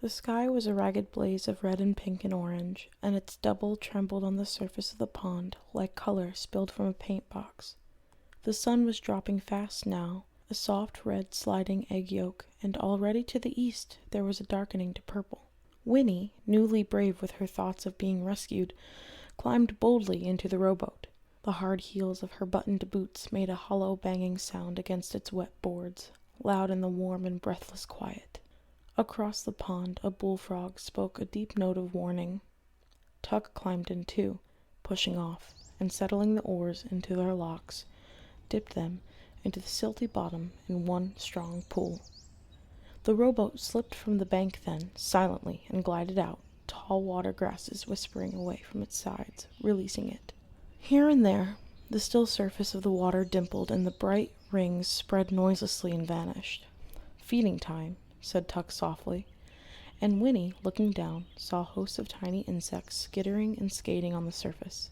The sky was a ragged blaze of red and pink and orange, and its double trembled on the surface of the pond like color spilled from a paint box. The sun was dropping fast now, a soft red sliding egg yolk, and already to the east there was a darkening to purple. Winnie, newly brave with her thoughts of being rescued, climbed boldly into the rowboat. The hard heels of her buttoned boots made a hollow banging sound against its wet boards, loud in the warm and breathless quiet. Across the pond a bullfrog spoke a deep note of warning. Tuck climbed in too, pushing off, and settling the oars into their locks, dipped them into the silty bottom in one strong pull. The rowboat slipped from the bank then, silently, and glided out, tall water grasses whispering away from its sides, releasing it. Here and there, the still surface of the water dimpled, and the bright rings spread noiselessly and vanished. "Feeding time," said Tuck softly, and Winnie, looking down, saw hosts of tiny insects skittering and skating on the surface.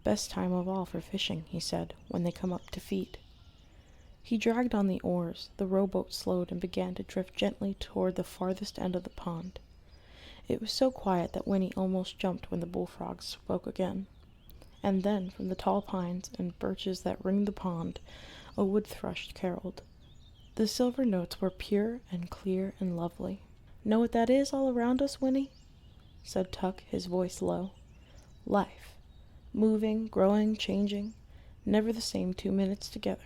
"Best time of all for fishing," he said, "when they come up to feed." He dragged on the oars, the rowboat slowed and began to drift gently toward the farthest end of the pond. It was so quiet that Winnie almost jumped when the bullfrog spoke again. And then, from the tall pines and birches that ringed the pond, a wood thrush caroled. The silver notes were pure and clear and lovely. "Know what that is all around us, Winnie?" said Tuck, his voice low. "Life. Moving, growing, changing, never the same 2 minutes together.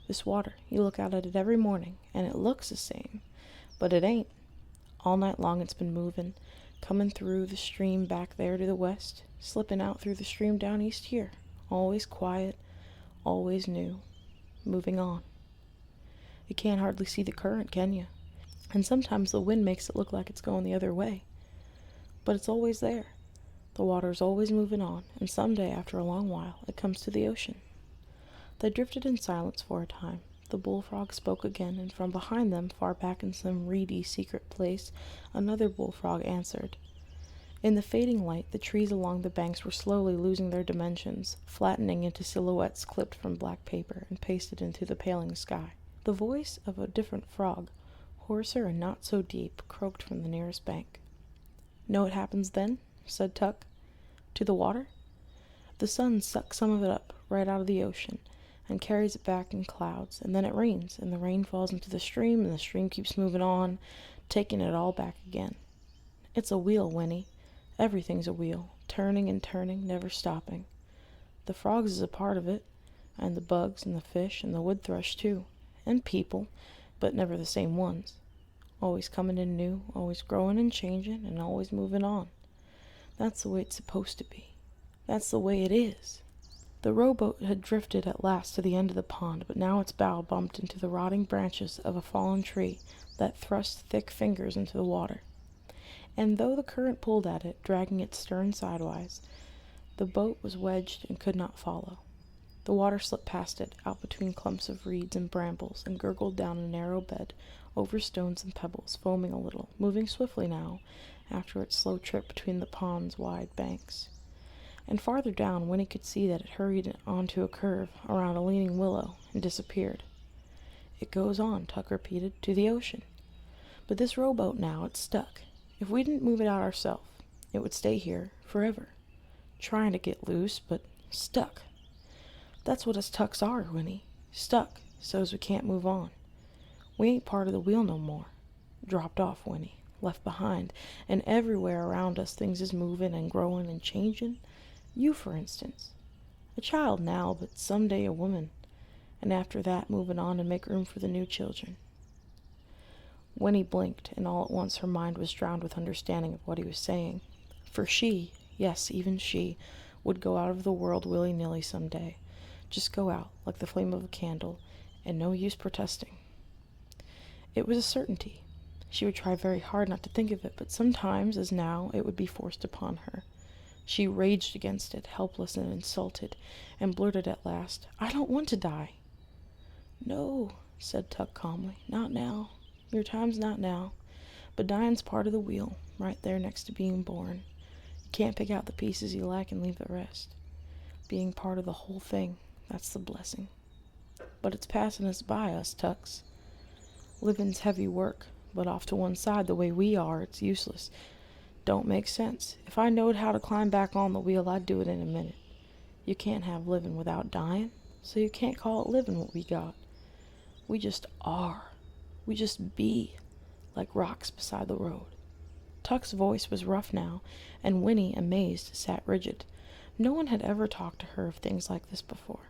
This water, you look out at it every morning, and it looks the same, but it ain't. All night long it's been moving, coming through the stream back there to the west, slipping out through the stream down east here, always quiet, always new, moving on. You can't hardly see the current, can you? And sometimes the wind makes it look like it's going the other way. But it's always there. The water's always moving on, and someday, after a long while, it comes to the ocean." They drifted in silence for a time. The bullfrog spoke again, and from behind them, far back in some reedy, secret place, another bullfrog answered. In the fading light, the trees along the banks were slowly losing their dimensions, flattening into silhouettes clipped from black paper and pasted into the paling sky. The voice of a different frog, hoarser and not so deep, croaked from the nearest bank. "Know what happens then?" said Tuck. "To the water? The sun sucks some of it up, right out of the ocean, and carries it back in clouds, and then it rains, and the rain falls into the stream, and the stream keeps moving on, taking it all back again. It's a wheel, Winnie. Everything's a wheel, turning and turning, never stopping. The frogs is a part of it, and the bugs and the fish and the wood thrush too, and people, but never the same ones. Always coming in new, always growing and changing, and always moving on. That's the way it's supposed to be. That's the way it is." The rowboat had drifted at last to the end of the pond, but now its bow bumped into the rotting branches of a fallen tree that thrust thick fingers into the water. And though the current pulled at it, dragging its stern sidewise, the boat was wedged and could not follow. The water slipped past it, out between clumps of reeds and brambles, and gurgled down a narrow bed, over stones and pebbles, foaming a little, moving swiftly now, after its slow trip between the pond's wide banks. And farther down, Winnie could see that it hurried onto a curve, around a leaning willow, and disappeared. "It goes on," Tuck repeated, "to the ocean. But this rowboat now, it's stuck. If we didn't move it out ourselves, it would stay here forever. Trying to get loose, but stuck. That's what us Tucks are, Winnie. Stuck, so's we can't move on. We ain't part of the wheel no more. Dropped off, Winnie. Left behind. And everywhere around us things is moving and growing and changing. You, for instance. A child now, but someday a woman. And after that, moving on and make room for the new children." Winnie blinked, and all at once her mind was drowned with understanding of what he was saying. For she, yes, even she, would go out of the world willy-nilly some day. Just go out, like the flame of a candle, and no use protesting. It was a certainty. She would try very hard not to think of it, but sometimes, as now, it would be forced upon her. She raged against it, helpless and insulted, and blurted at last, "I don't want to die." "No," said Tuck calmly, "not now. Your time's not now. But dying's part of the wheel, right there next to being born. You can't pick out the pieces you like and leave the rest. Being part of the whole thing, that's the blessing. But it's passing us by, us Tucks. Living's heavy work, but off to one side the way we are, it's useless. Don't make sense. If I knowed how to climb back on the wheel, I'd do it in a minute. You can't have living without dying, so you can't call it living what we got. We just are. We just be, like rocks beside the road. Tuck's voice was rough now, and Winnie, amazed, sat rigid. No one had ever talked to her of things like this before.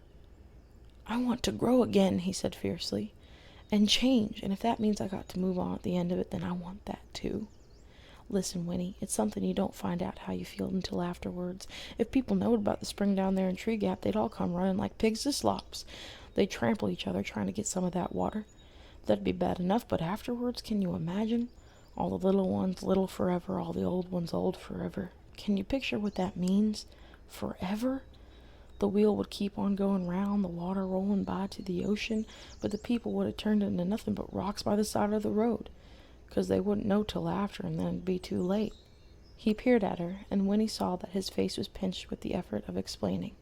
I want to grow again, he said fiercely, and change, and if that means I got to move on at the end of it, then I want that too. Listen, Winnie, it's something you don't find out how you feel until afterwards. If people knowed about the spring down there in Tree Gap, they'd all come running like pigs to slops. They'd trample each other trying to get some of that water. That'd be bad enough, but afterwards, can you imagine? All the little ones little forever, all the old ones old forever. Can you picture what that means? Forever? The wheel would keep on going round, the water rolling by to the ocean, but the people would have turned into nothing but rocks by the side of the road, 'cause they wouldn't know till after, and then it'd be too late. He peered at her, and Winnie saw that his face was pinched with the effort of explaining.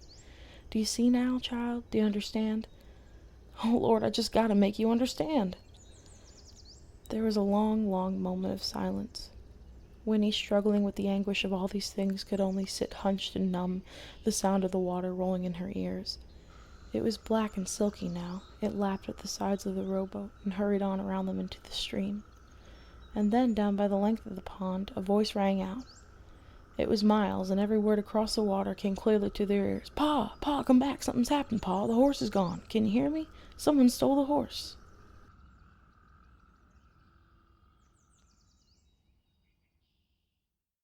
Do you see now, child? Do you understand? Oh, Lord, I just gotta make you understand. There was a long, long moment of silence. Winnie, struggling with the anguish of all these things, could only sit hunched and numb, the sound of the water rolling in her ears. It was black and silky now. It lapped at the sides of the rowboat and hurried on around them into the stream. And then, down by the length of the pond, a voice rang out. It was Miles, and every word across the water came clearly to their ears. Pa, come back, something's happened, Pa, the horse is gone. Can you hear me? Someone stole the horse.